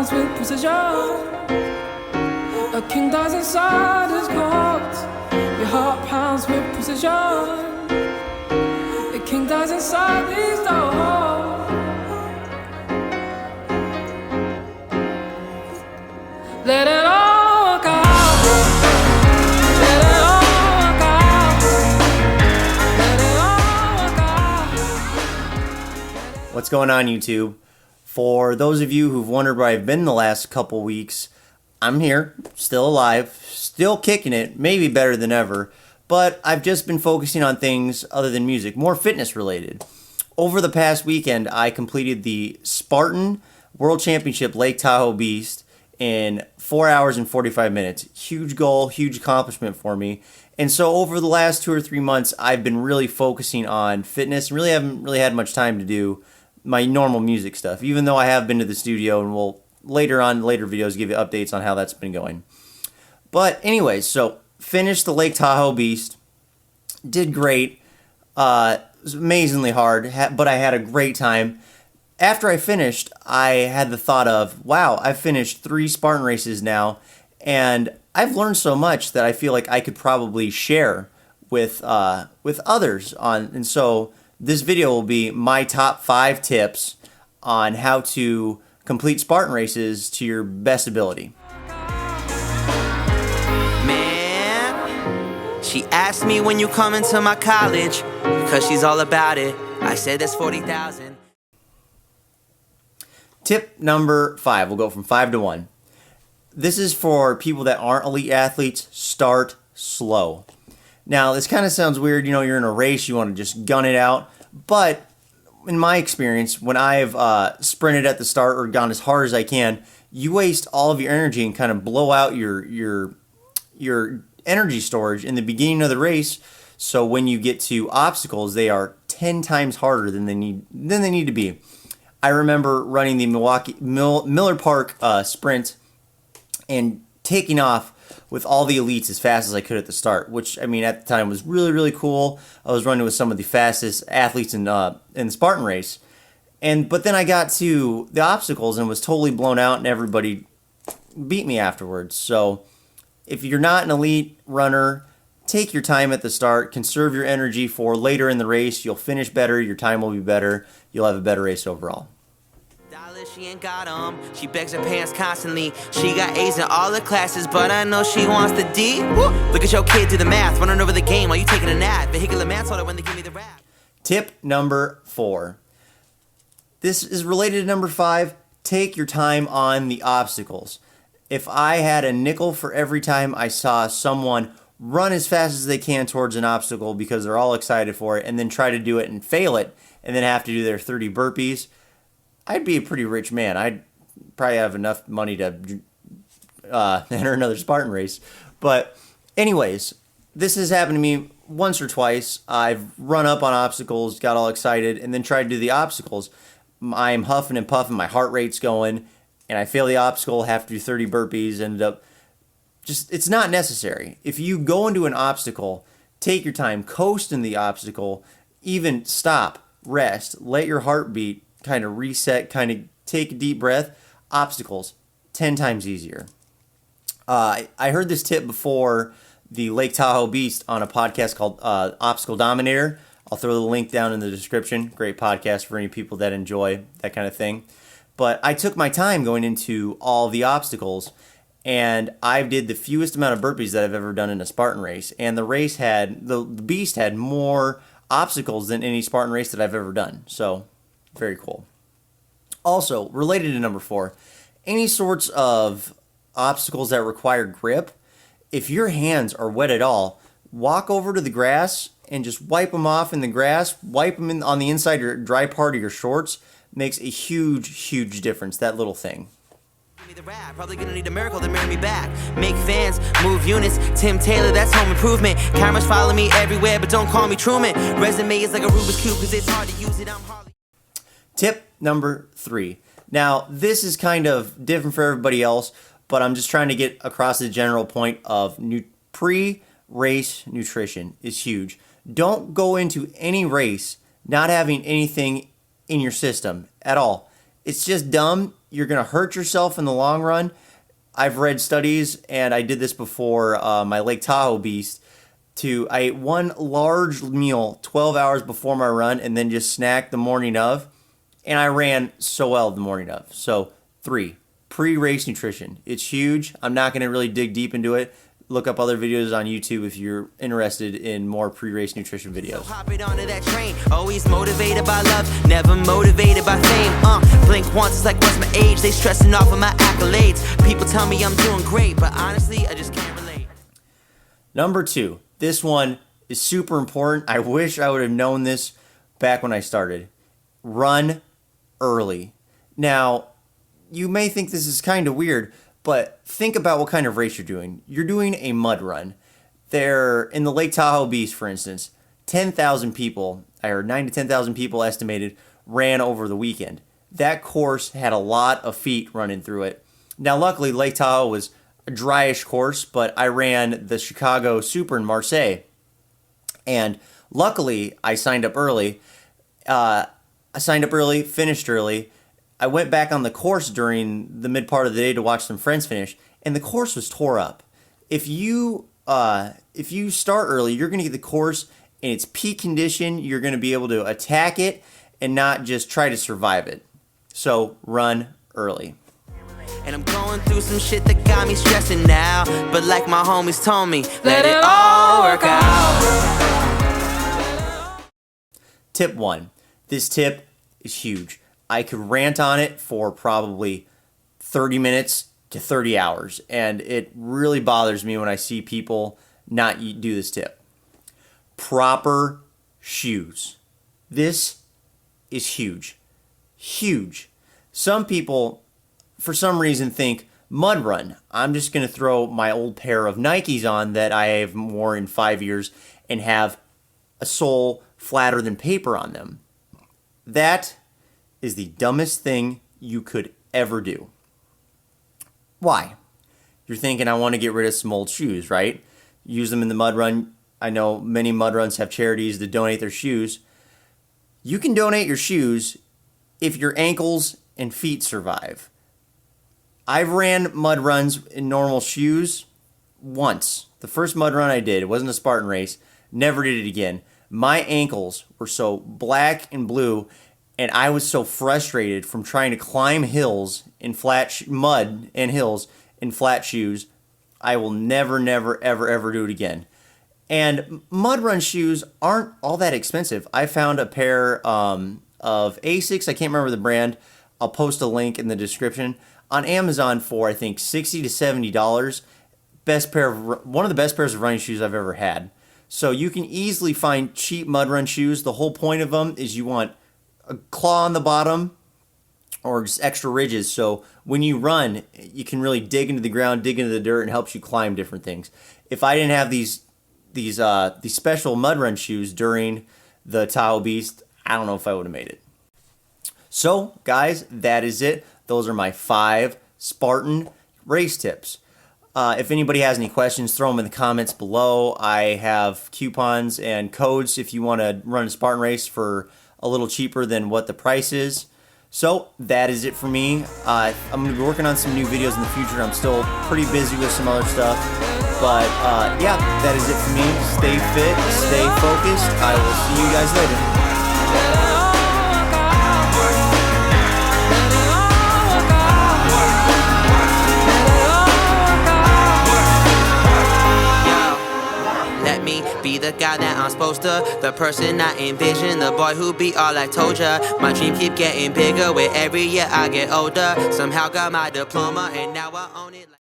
pounds with precision. A king dies inside his court. Your heart pounds with precision. A king dies inside these doors. Let it all work out. Let it all work out. Let it all work out. What's going on, YouTube? For those of you who've wondered where I've been the last couple weeks, I'm here, still alive, still kicking it, maybe better than ever, but I've just been focusing on things other than music, more fitness related. Over the past weekend, I completed the Spartan World Championship Lake Tahoe Beast in 4 hours and 45 minutes. Huge goal, huge accomplishment for me. And so over the last 2 or 3 months, I've been really focusing on fitness and really haven't had much time to do my normal music stuff, even though I have been to the studio and will later videos give you updates on how that's been going. But anyways, so finished the Lake Tahoe Beast, did great, it was amazingly hard, but I had a great time. After I finished, I had the thought of, wow, I've finished 3 Spartan races now, and I've learned so much that I feel like I could probably share with others on, and so this video will be my top 5 tips on how to complete Spartan races to your best ability. Man, she asked me when you come into my college, because she's all about it. I said that's 40,000. Tip number 5, we'll go from 5 to 1. This is for people that aren't elite athletes. Start slow. Now, this kind of sounds weird, you know, you're in a race, you want to just gun it out, but in my experience, when I've sprinted at the start or gone as hard as I can, you waste all of your energy and kind of blow out your energy storage in the beginning of the race, so when you get to obstacles, they are 10 times harder than they need to be. I remember running the Miller Park sprint and taking off with all the elites as fast as I could at the start, which, I mean, at the time was really, really cool. I was running with some of the fastest athletes in the Spartan race. But then I got to the obstacles and was totally blown out, and everybody beat me afterwards. So if you're not an elite runner, take your time at the start, conserve your energy for later in the race. You'll finish better, your time will be better, you'll have a better race overall. She ain't got 'em. She begs her parents constantly. She got A's in all her classes, but I know she wants the D. Woo! Look at your kid do the math, running over the game while you taking a nap. Vehicular manslaughter when they give me the rap. Tip number 4. This is related to number 5. Take your time on the obstacles. If I had a nickel for every time I saw someone run as fast as they can towards an obstacle because they're all excited for it, and then try to do it and fail it, and then have to do their 30 burpees, I'd be a pretty rich man. I'd probably have enough money to enter another Spartan race. But anyways, this has happened to me once or twice. I've run up on obstacles, got all excited, and then tried to do the obstacles. I'm huffing and puffing, my heart rate's going, and I fail the obstacle, have to do 30 burpees, ended up it's not necessary. If you go into an obstacle, take your time, coast in the obstacle, even stop, rest, let your heart beat, kind of reset, kind of take a deep breath. Obstacles, 10 times easier. I heard this tip before the Lake Tahoe Beast on a podcast called Obstacle Dominator. I'll throw the link down in the description. Great podcast for any people that enjoy that kind of thing. But I took my time going into all the obstacles, and I did the fewest amount of burpees that I've ever done in a Spartan race. And the Beast had more obstacles than any Spartan race that I've ever done. So very cool. Also, related to number 4, any sorts of obstacles that require grip, if your hands are wet at all, walk over to the grass and just wipe them off in the grass, wipe them on the inside or dry part of your shorts. Makes a huge, huge difference, that little thing. Probably gonna need a miracle to marry me back. Make fans, move units. Tim Taylor, that's home improvement. Cameras follow me everywhere, but don't call me Truman. Resume is like a Rubik's Cube, cause it's hard to use it. I'm Harley. Tip number 3. Now, this is kind of different for everybody else, but I'm just trying to get across the general point of pre-race nutrition is huge. Don't go into any race not having anything in your system at all. It's just dumb. You're going to hurt yourself in the long run. I've read studies, and I did this before my Lake Tahoe beast. I ate one large meal 12 hours before my run and then just snacked the morning of. And I ran so well the morning of. So 3, pre-race nutrition. It's huge. I'm not going to really dig deep into it. Look up other videos on YouTube if you're interested in more pre-race nutrition videos. So hop it onto that train. Always motivated by love, never motivated by fame. Blink once, it's like what's my age? They stressing off of my accolades. People tell me I'm doing great, but honestly, I just can't relate. Number 2. This one is super important. I wish I would have known this back when I started. Run early. Now, you may think this is kind of weird, but think about what kind of race you're doing. You're doing a mud run. There, in the Lake Tahoe Beast, for instance, 10,000 people, I heard 9 to 10,000 people estimated, ran over the weekend. That course had a lot of feet running through it. Now, luckily, Lake Tahoe was a dryish course, but I ran the Chicago Super in Marseille. And luckily, I signed up early. Finished early. I went back on the course during the mid part of the day to watch some friends finish, and the course was tore up. If you start early, you're going to get the course in its peak condition. You're going to be able to attack it and not just try to survive it. So run early. And I'm going through some shit that got me stressing now. But like my homies told me, let it all work out. Tip 1. This tip is huge. I could rant on it for probably 30 minutes to 30 hours. And it really bothers me when I see people not do this tip. Proper shoes. This is huge. Huge. Some people, for some reason, think mud run. I'm just going to throw my old pair of Nikes on that I have worn in 5 years and have a sole flatter than paper on them. That is the dumbest thing you could ever do. Why? You're thinking, I want to get rid of some old shoes, right? Use them in the mud run. I know many mud runs have charities to donate their shoes. You can donate your shoes if your ankles and feet survive. I've ran mud runs in normal shoes once. The first mud run I did, it wasn't a Spartan race, never did it again. My ankles were so black and blue, and I was so frustrated from trying to climb hills in mud and hills in flat shoes. I will never, ever do it again. And mud run shoes aren't all that expensive. I found a pair of Asics. I can't remember the brand. I'll post a link in the description. On Amazon for, I think, $60 to $70. One of the best pairs of running shoes I've ever had. So you can easily find cheap mud run shoes. The whole point of them is you want a claw on the bottom or just extra ridges. So when you run, you can really dig into the ground, dig into the dirt, and helps you climb different things. If I didn't have these special mud run shoes during the Tahoe Beast, I don't know if I would have made it. So, guys, that is it. Those are my 5 Spartan race tips. If anybody has any questions, throw them in the comments below. I have coupons and codes if you want to run a Spartan race for a little cheaper than what the price is. So, that is it for me. I'm going to be working on some new videos in the future. I'm still pretty busy with some other stuff. But, yeah, that is it for me. Stay fit, stay focused. I will see you guys later. Be the guy that I'm supposed to, the person I envision, the boy who be all I told ya. My dream keep getting bigger with every year I get older. Somehow got my diploma and now I own it.